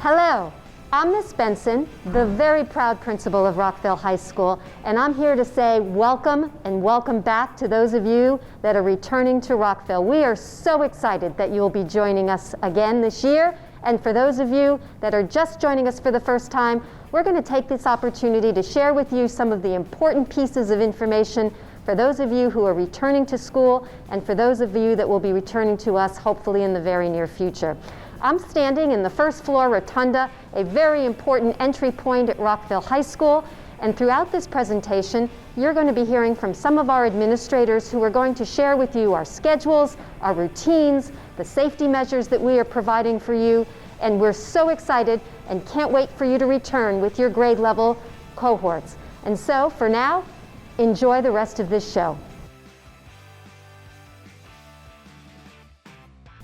Hello, I'm Miss Benson, the very proud principal of Rockville High School, and I'm here to say welcome and welcome back to those of you that are returning to Rockville. We are so excited that you will be joining us again this year, and for those of you that are just joining us for the first time, we're going to take this opportunity to share with you some of the important pieces of information for those of you who are returning to school and for those of you that will be returning to us hopefully in the very near future. I'm standing in the first floor Rotunda, a very important entry point at Rockville High School, and throughout this presentation you're going to be hearing from some of our administrators who are going to share with you our schedules, our routines, the safety measures that we are providing for you, and we're so excited and can't wait for you to return with your grade level cohorts. And so for now, enjoy the rest of this show.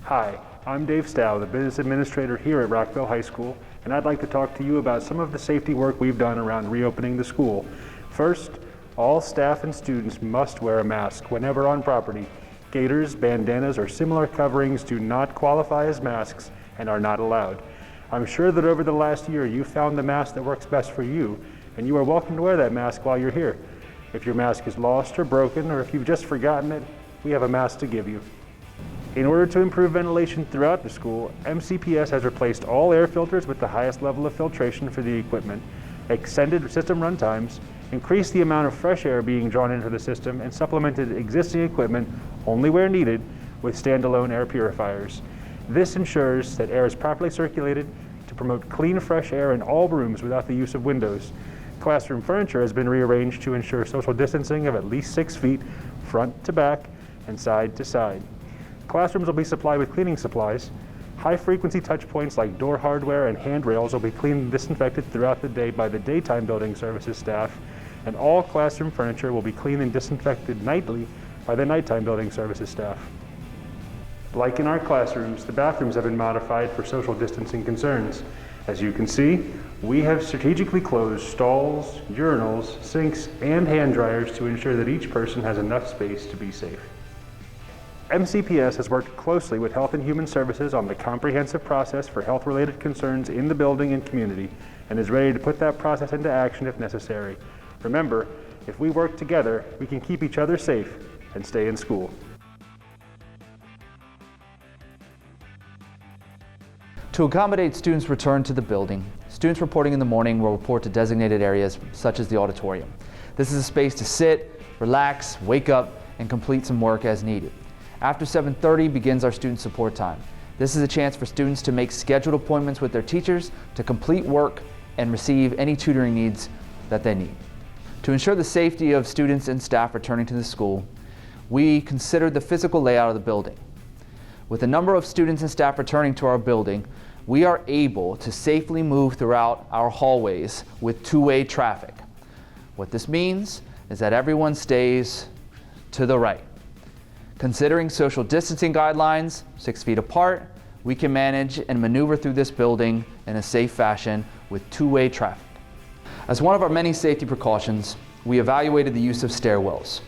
Hi, I'm Dave Stow, the business administrator here at Rockville High School, and I'd like to talk to you about some of the safety work we've done around reopening the school. First, all staff and students must wear a mask whenever on property. Gaiters, bandanas, or similar coverings do not qualify as masks and are not allowed. I'm sure that over the last year you found the mask that works best for you, and you are welcome to wear that mask while you're here. If your mask is lost or broken, or if you've just forgotten it, we have a mask to give you. In order to improve ventilation throughout the school, MCPS has replaced all air filters with the highest level of filtration for the equipment, extended system run times, increased the amount of fresh air being drawn into the system, and supplemented existing equipment only where needed with standalone air purifiers. This ensures that air is properly circulated to promote clean, fresh air in all rooms without the use of windows. Classroom furniture has been rearranged to ensure social distancing of at least 6 feet, front to back and side to side. Classrooms will be supplied with cleaning supplies. High-frequency touch points like door hardware and handrails will be cleaned and disinfected throughout the day by the daytime building services staff, and all classroom furniture will be cleaned and disinfected nightly by the nighttime building services staff. Like in our classrooms, the bathrooms have been modified for social distancing concerns. As you can see, we have strategically closed stalls, urinals, sinks, and hand dryers to ensure that each person has enough space to be safe. MCPS has worked closely with Health and Human Services on the comprehensive process for health-related concerns in the building and community, and is ready to put that process into action if necessary. Remember, if we work together, we can keep each other safe and stay in school. To accommodate students' return to the building, students reporting in the morning will report to designated areas such as the auditorium. This is a space to sit, relax, wake up, and complete some work as needed. After 7:30 begins our student support time. This is a chance for students to make scheduled appointments with their teachers to complete work and receive any tutoring needs that they need. To ensure the safety of students and staff returning to the school, we considered the physical layout of the building. With the number of students and staff returning to our building, we are able to safely move throughout our hallways with two-way traffic. What this means is that everyone stays to the right. Considering social distancing guidelines, 6 feet apart, we can manage and maneuver through this building in a safe fashion with two-way traffic. As one of our many safety precautions, we evaluated the use of stairwells.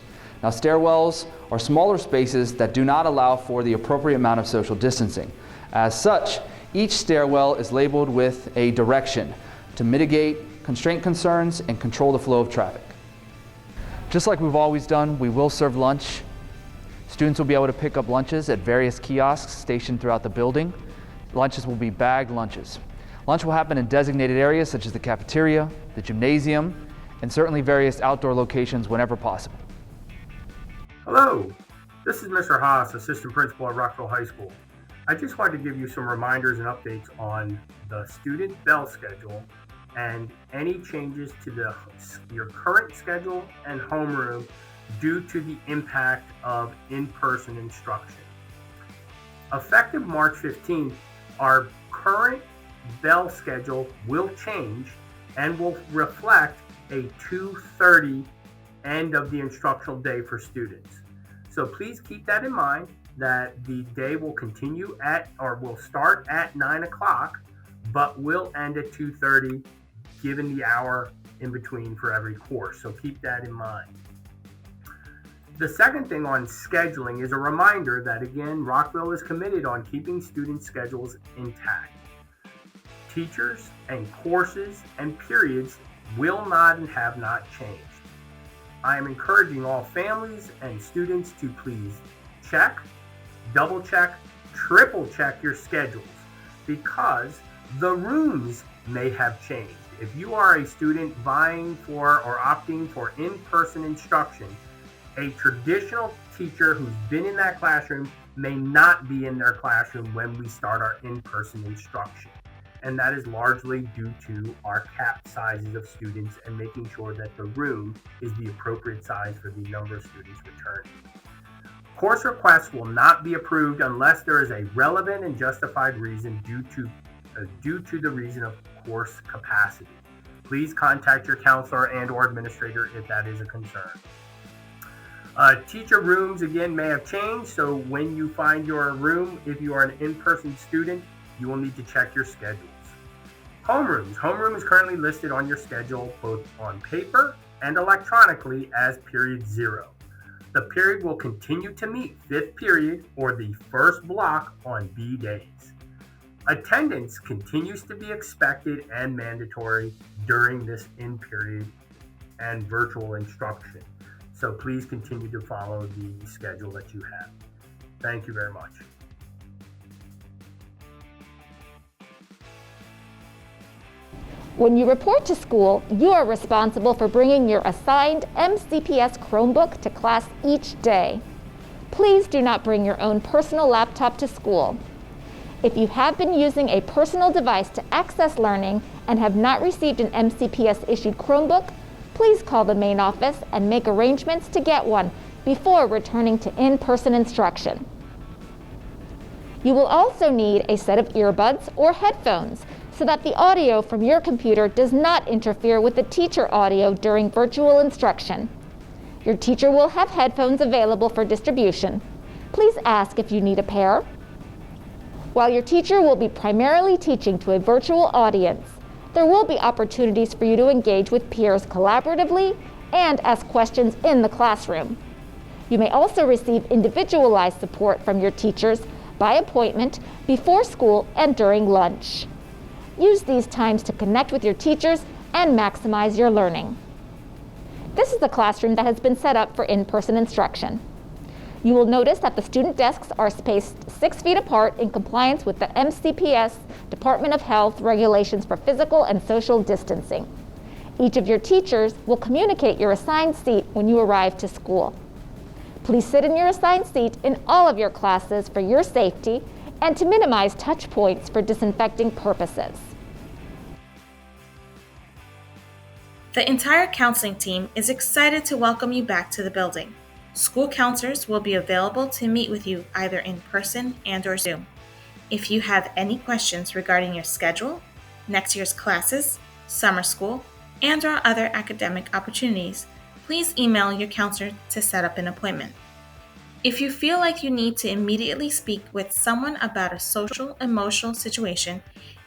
Now, stairwells are smaller spaces that do not allow for the appropriate amount of social distancing. As such, each stairwell is labeled with a direction to mitigate constraint concerns and control the flow of traffic. Just like we've always done, we will serve lunch. Students will be able to pick up lunches at various kiosks stationed throughout the building. Lunches will be bagged lunches. Lunch will happen in designated areas such as the cafeteria, the gymnasium, and certainly various outdoor locations whenever possible. Hello, this is Mr. Haas, Assistant Principal at Rockville High School. I just wanted to give you some reminders and updates on the student bell schedule and any changes to your current schedule and homeroom due to the impact of in-person instruction. Effective March 15th, our current bell schedule will change and will reflect a 2:30 end of the instructional day for students. So please keep that in mind, that the day will continue will start at 9 o'clock, but will end at 2:30, given the hour in between for every course. So keep that in mind. The second thing on scheduling is a reminder that, again, Rockville is committed on keeping student schedules intact. teachers and courses and periods will not and have not changed. I am encouraging all families and students to please check, double check, triple check your schedules because the rooms may have changed. If you are a student vying for or opting for in-person instruction, a traditional teacher who's been in that classroom may not be in their classroom when we start our in-person instruction. And that is largely due to our cap sizes of students and making sure that the room is the appropriate size for the number of students returning. Course requests will not be approved unless there is a relevant and justified reason due to the reason of course capacity. Please contact your counselor and/or administrator if that is a concern. Teacher rooms, again, may have changed, so when you find your room, if you are an in-person student, you will need to check your schedules. Homerooms. Homeroom is currently listed on your schedule both on paper and electronically as period 0. The period will continue to meet 5th period or the first block on B days. Attendance continues to be expected and mandatory during this in-period and virtual instruction. So please continue to follow the schedule that you have. Thank you very much. When you report to school, you are responsible for bringing your assigned MCPS Chromebook to class each day. Please do not bring your own personal laptop to school. If you have been using a personal device to access learning and have not received an MCPS-issued Chromebook, please call the main office and make arrangements to get one before returning to in-person instruction. You will also need a set of earbuds or headphones so that the audio from your computer does not interfere with the teacher audio during virtual instruction. Your teacher will have headphones available for distribution. Please ask if you need a pair. While your teacher will be primarily teaching to a virtual audience, there will be opportunities for you to engage with peers collaboratively and ask questions in the classroom. You may also receive individualized support from your teachers by appointment before school and during lunch. Use these times to connect with your teachers and maximize your learning. This is the classroom that has been set up for in-person instruction. You will notice that the student desks are spaced 6 feet apart in compliance with the MCPS Department of Health regulations for physical and social distancing. Each of your teachers will communicate your assigned seat when you arrive to school. Please sit in your assigned seat in all of your classes for your safety and to minimize touch points for disinfecting purposes. The entire counseling team is excited to welcome you back to the building. School counselors will be available to meet with you either in person and/or Zoom. If you have any questions regarding your schedule, next year's classes, summer school, and/or other academic opportunities, please email your counselor to set up an appointment. If you feel like you need to immediately speak with someone about a social, emotional situation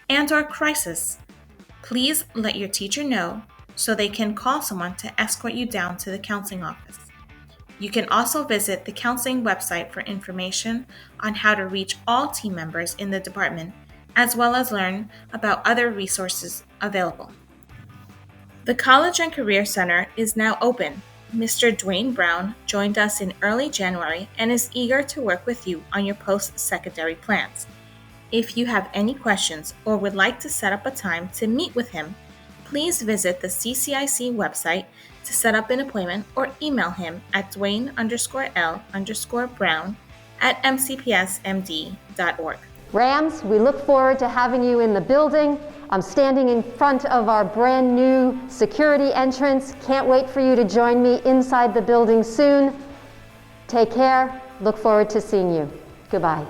and/or crisis, please let your teacher know so they can call someone to escort you down to the counseling office. You can also visit the counseling website for information on how to reach all team members in the department, as well as learn about other resources available. The College and Career Center is now open. Mr. Dwayne Brown joined us in early January and is eager to work with you on your post-secondary plans. If you have any questions or would like to set up a time to meet with him, please visit the CCIC website to set up an appointment or email him at dwayne_l_brown@mcpsmd.org. Rams, we look forward to having you in the building. I'm standing in front of our brand new security entrance. Can't wait for you to join me inside the building soon. Take care. Look forward to seeing you. Goodbye.